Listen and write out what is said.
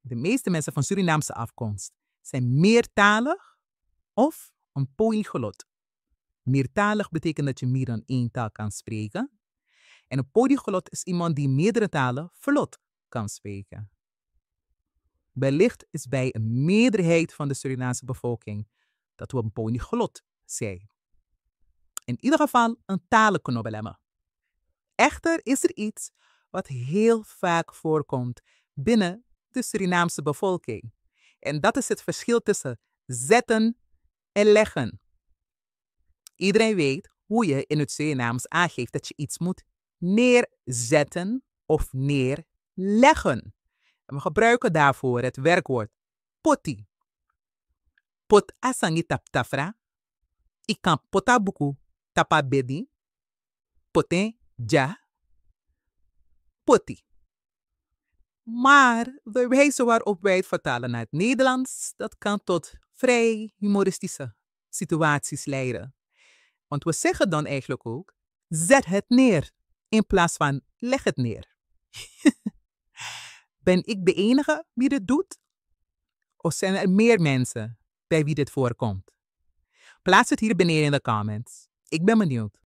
De meeste mensen van Surinaamse afkomst zijn meertalig of een polyglot. Meertalig betekent dat je meer dan één taal kan spreken. En een polyglot is iemand die meerdere talen vlot kan spreken. Wellicht is bij een meerderheid van de Surinaamse bevolking dat we een polyglot zijn. In ieder geval een talenknobbelemme. Echter is er iets wat heel vaak voorkomt binnen de Surinaamse bevolking. En dat is het verschil tussen zetten en leggen. Iedereen weet hoe je in het Surinaams aangeeft dat je iets moet neerzetten of neerleggen. En we gebruiken daarvoor het werkwoord poti. Pot asangi tap tafra. Ik kan potabuku tapa bedi. Poten ja. Poti. Maar de wijze waarop wij het vertalen naar het Nederlands, dat kan tot vrij humoristische situaties leiden. Want we zeggen dan eigenlijk ook, zet het neer, in plaats van leg het neer. Ben ik de enige die dit doet? Of zijn er meer mensen bij wie dit voorkomt? Plaats het hier beneden in de comments. Ik ben benieuwd.